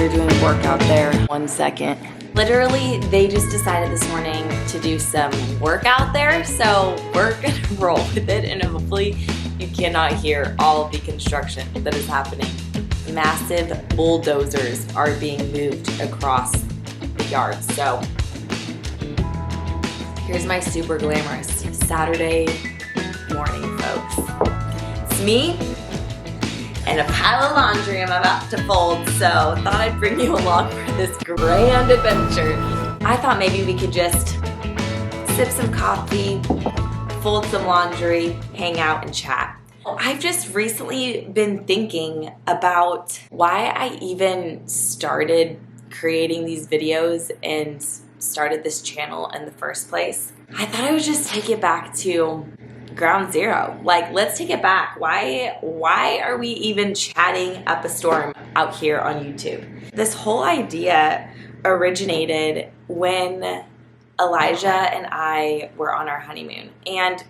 they're doing work out there. 1 second. Literally, they just decided this morning to do some work out there, so we're gonna roll with it, and hopefully you cannot hear all of the construction that is happening. Massive bulldozers are being moved across the yard. So here's my super glamorous Saturday morning, folks. It's me and a pile of laundry I'm about to fold, so I thought I'd bring you along for this grand adventure. I thought maybe we could just sip some coffee, fold some laundry, hang out and chat. I've just recently been thinking about why I even started creating these videos and started this channel in the first place. I thought I would just take it back to ground zero. Like, let's take it back. Why are we even chatting up a storm out here on YouTube? This whole idea originated when Elijah and I were on our honeymoon, and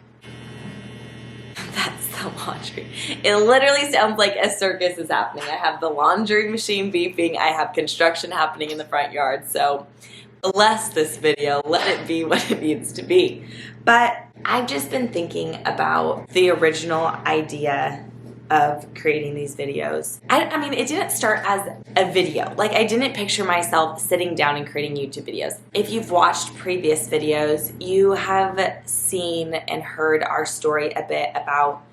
that's the laundry. It literally sounds like a circus is happening. I have the laundry machine beeping. I have construction happening in the front yard. So bless this video. Let it be what it needs to be. But I've just been thinking about the original idea of creating these videos. I mean, it didn't start as a video. Like, I didn't picture myself sitting down and creating YouTube videos. If you've watched previous videos, you have seen and heard our story a bit about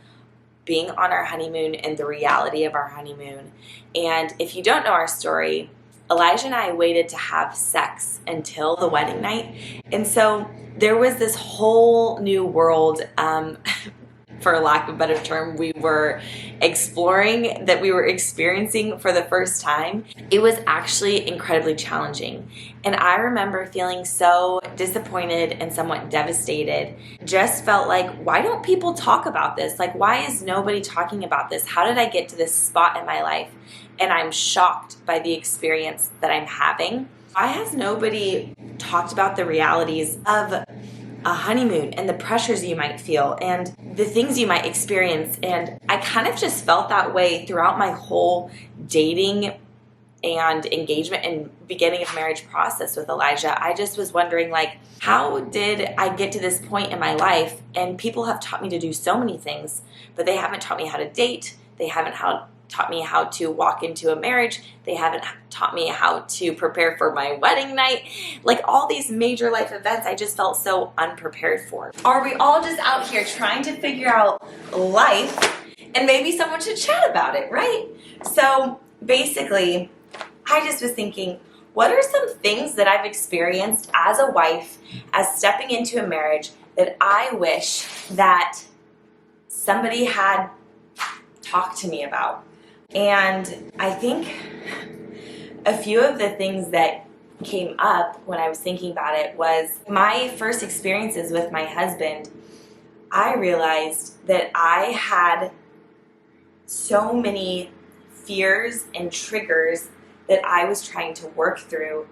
being on our honeymoon and the reality of our honeymoon. And if you don't know our story, Elijah and I waited to have sex until the wedding night. And so there was this whole new world, for lack of a better term, we were exploring, that we were experiencing for the first time. It was actually incredibly challenging. And I remember feeling so disappointed and somewhat devastated. Just felt like, why don't people talk about this? Like, why is nobody talking about this? How did I get to this spot in my life? And I'm shocked by the experience that I'm having. Why has nobody talked about the realities of a honeymoon and the pressures you might feel and the things you might experience? And I kind of just felt that way throughout my whole dating and engagement and beginning of marriage process with Elijah. I just was wondering, like, how did I get to this point in my life? And people have taught me to do so many things, but they haven't taught me how to date. They haven't taught me how to walk into a marriage. They haven't taught me how to prepare for my wedding night. Like, all these major life events, I just felt so unprepared for. Are we all just out here trying to figure out life, and maybe someone should chat about it, right? So basically, I just was thinking, what are some things that I've experienced as a wife, as stepping into a marriage, that I wish that somebody had talked to me about? And I think a few of the things that came up when I was thinking about it was my first experiences with my husband. I realized that I had so many fears and triggers that I was trying to work through,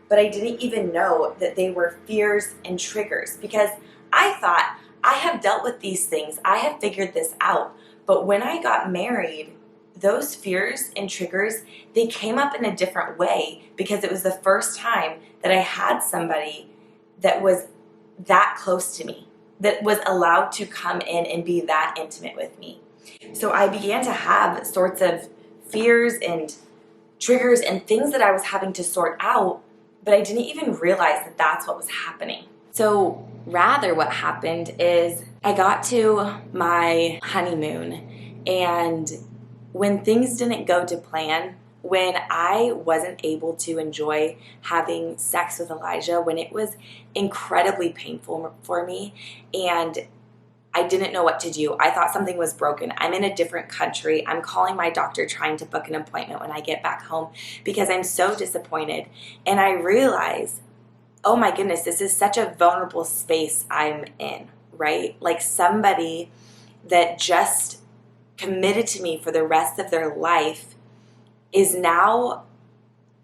but I didn't even know that they were fears and triggers, because I thought, I have dealt with these things, I have figured this out. But when I got married, those fears and triggers, they came up in a different way, because it was the first time that I had somebody that was that close to me, that was allowed to come in and be that intimate with me. So I began to have sorts of fears and triggers and things that I was having to sort out, but I didn't even realize that that's what was happening. So rather, what happened is I got to my honeymoon, and when things didn't go to plan, when I wasn't able to enjoy having sex with Elijah, when it was incredibly painful for me and I didn't know what to do. I thought something was broken. I'm in a different country. I'm calling my doctor trying to book an appointment when I get back home because I'm so disappointed. And I realize, oh my goodness, this is such a vulnerable space I'm in, right? Like, somebody that just committed to me for the rest of their life is now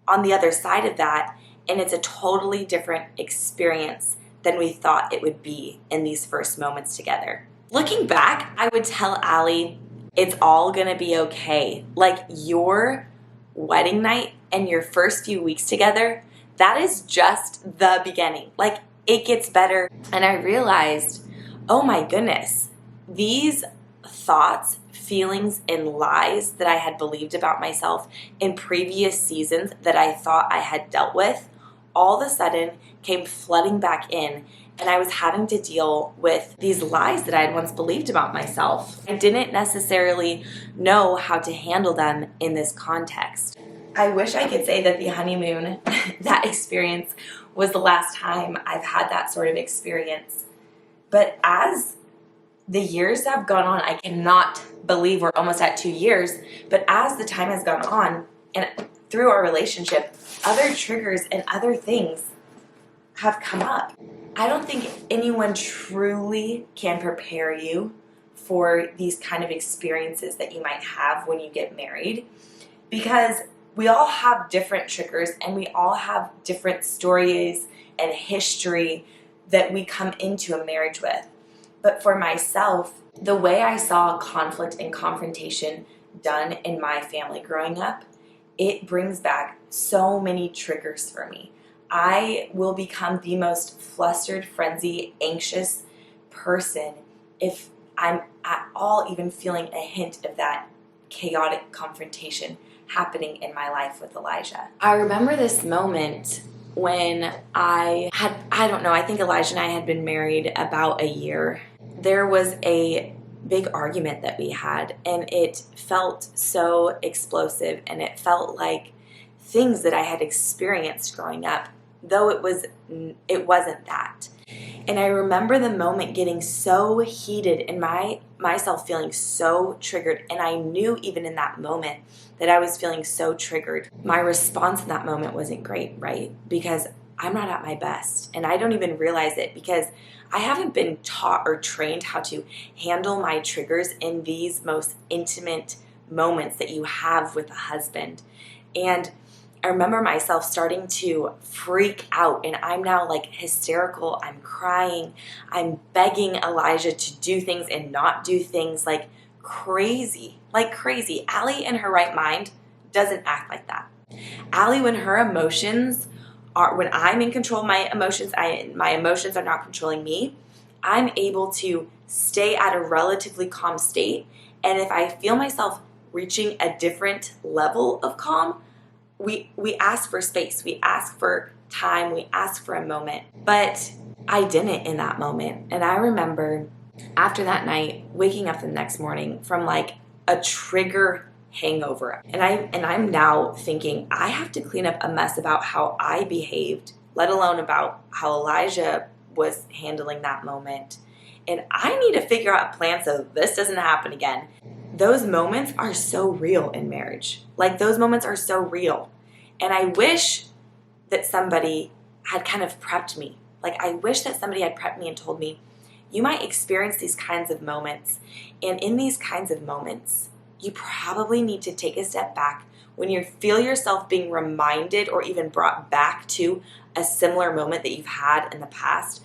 on the other side of that, and it's a totally different experience than we thought it would be in these first moments together. Looking back, I would tell Allie, it's all gonna be okay. Like, your wedding night and your first few weeks together, that is just the beginning. Like, it gets better. And I realized, oh my goodness, these thoughts, feelings, and lies that I had believed about myself in previous seasons that I thought I had dealt with, all of a sudden came flooding back in, and I was having to deal with these lies that I had once believed about myself. I didn't necessarily know how to handle them in this context. I wish I could say that the honeymoon, that experience, was the last time I've had that sort of experience. But as the years have gone on, I cannot believe we're almost at 2 years, but as the time has gone on and through our relationship, other triggers and other things have come up. I don't think anyone truly can prepare you for these kind of experiences that you might have when you get married, because we all have different triggers and we all have different stories and history that we come into a marriage with. But for myself, the way I saw conflict and confrontation done in my family growing up, it brings back so many triggers for me. I will become the most flustered, frenzied, anxious person if I'm at all even feeling a hint of that chaotic confrontation happening in my life with Elijah. I remember this moment when I think Elijah and I had been married about a year. There was a big argument that we had, and it felt so explosive, and it felt like things that I had experienced growing up, though it wasn't that. And I remember the moment getting so heated and myself feeling so triggered, and I knew even in that moment that I was feeling so triggered. My response in that moment wasn't great, right? Because I'm not at my best, and I don't even realize it because I haven't been taught or trained how to handle my triggers in these most intimate moments that you have with a husband. And I remember myself starting to freak out, and I'm now like hysterical. I'm crying. I'm begging Elijah to do things and not do things like crazy. Alley in her right mind doesn't act like that. Alley, when I'm in control of my emotions are not controlling me, I'm able to stay at a relatively calm state. And if I feel myself reaching a different level of calm, we ask for space, we ask for time, we ask for a moment. But I didn't in that moment. And I remember after that night, waking up the next morning from like a trigger hangover. And I'm now thinking I have to clean up a mess about how I behaved, let alone about how Elijah was handling that moment. And I need to figure out a plan so this doesn't happen again. Those moments are so real in marriage. Like, those moments are so real. And I wish that somebody had kind of prepped me. Like, I wish that somebody had prepped me and told me, you might experience these kinds of moments. And in these kinds of moments, you probably need to take a step back when you feel yourself being reminded or even brought back to a similar moment that you've had in the past.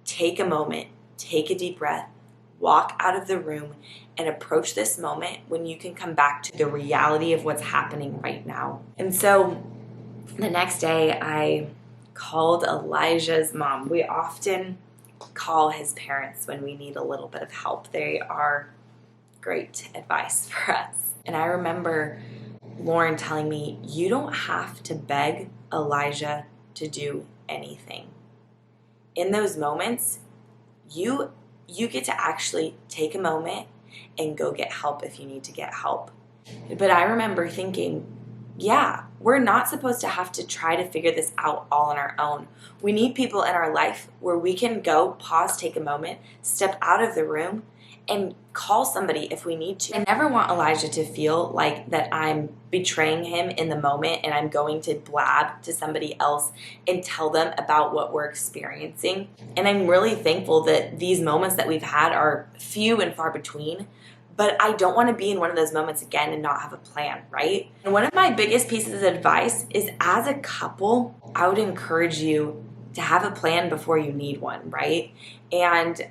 Take a moment, take a deep breath, walk out of the room, and approach this moment when you can come back to the reality of what's happening right now. And so the next day, I called Elijah's mom. We often call his parents when we need a little bit of help. They are great advice for us. And I remember Lauren telling me, you don't have to beg Elijah to do anything. In those moments, you get to actually take a moment and go get help if you need to get help. But I remember thinking, yeah, we're not supposed to have to try to figure this out all on our own. We need people in our life where we can go, pause, take a moment, step out of the room, and call somebody if we need to. I never want Elijah to feel like that I'm betraying him in the moment and I'm going to blab to somebody else and tell them about what we're experiencing. And I'm really thankful that these moments that we've had are few and far between, but I don't want to be in one of those moments again and not have a plan, right? And one of my biggest pieces of advice is, as a couple, I would encourage you to have a plan before you need one, right? And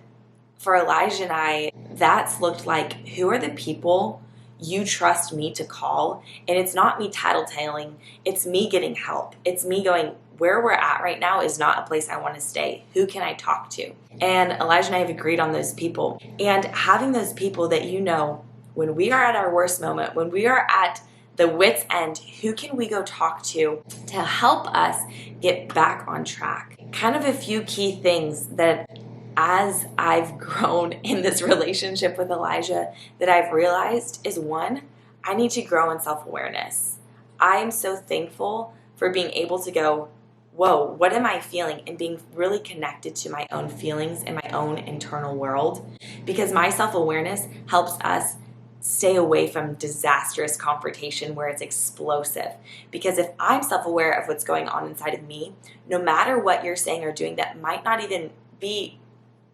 for Elijah and I, that's looked like, who are the people you trust me to call, and it's not me tattletaling, it's me getting help. It's me going, where we're at right now is not a place I want to stay. Who can I talk to? And Elijah and I have agreed on those people. And having those people that you know, when we are at our worst moment, when we are at the wit's end, who can we go talk to help us get back on track? Kind of a few key things that as I've grown in this relationship with Elijah that I've realized is, one, I need to grow in self-awareness. I am so thankful for being able to go, whoa, what am I feeling? And being really connected to my own feelings and my own internal world, because my self-awareness helps us stay away from disastrous confrontation where it's explosive. Because if I'm self-aware of what's going on inside of me, no matter what you're saying or doing that might not even be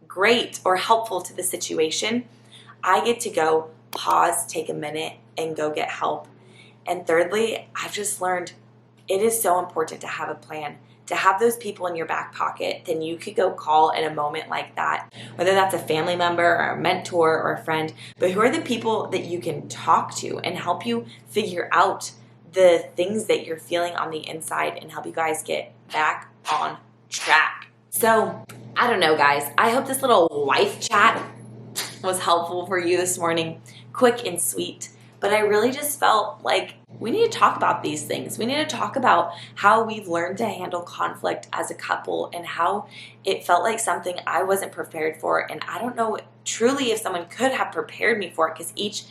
great or helpful to the situation, I get to go pause, take a minute, and go get help. And thirdly, I've just learned it is so important to have a plan, to have those people in your back pocket then you could go call in a moment like that, whether that's a family member or a mentor or a friend, but who are the people that you can talk to and help you figure out the things that you're feeling on the inside and help you guys get back on track. So, I don't know, guys. I hope this little wife chat was helpful for you this morning, quick and sweet. But I really just felt like we need to talk about these things. We need to talk about how we've learned to handle conflict as a couple and how it felt like something I wasn't prepared for. And I don't know truly if someone could have prepared me for it, because each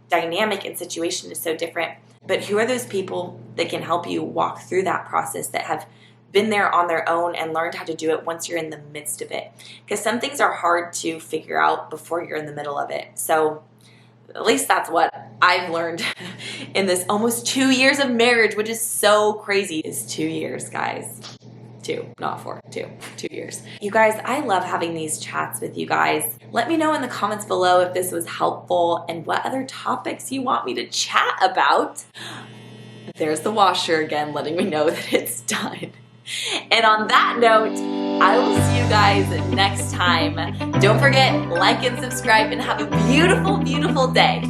dynamic and situation is so different. But who are those people that can help you walk through that process, that have been there on their own and learned how to do it once you're in the midst of it? Because some things are hard to figure out before you're in the middle of it. So at least that's what I've learned in this almost 2 years of marriage, which is so crazy. It's 2 years, guys. 2, not 4, 2 years. You guys, I love having these chats with you guys. Let me know in the comments below if this was helpful and what other topics you want me to chat about. There's the washer again, letting me know that it's done. And on that note, I will see you guys next time. Don't forget, like and subscribe, and have a beautiful, beautiful day.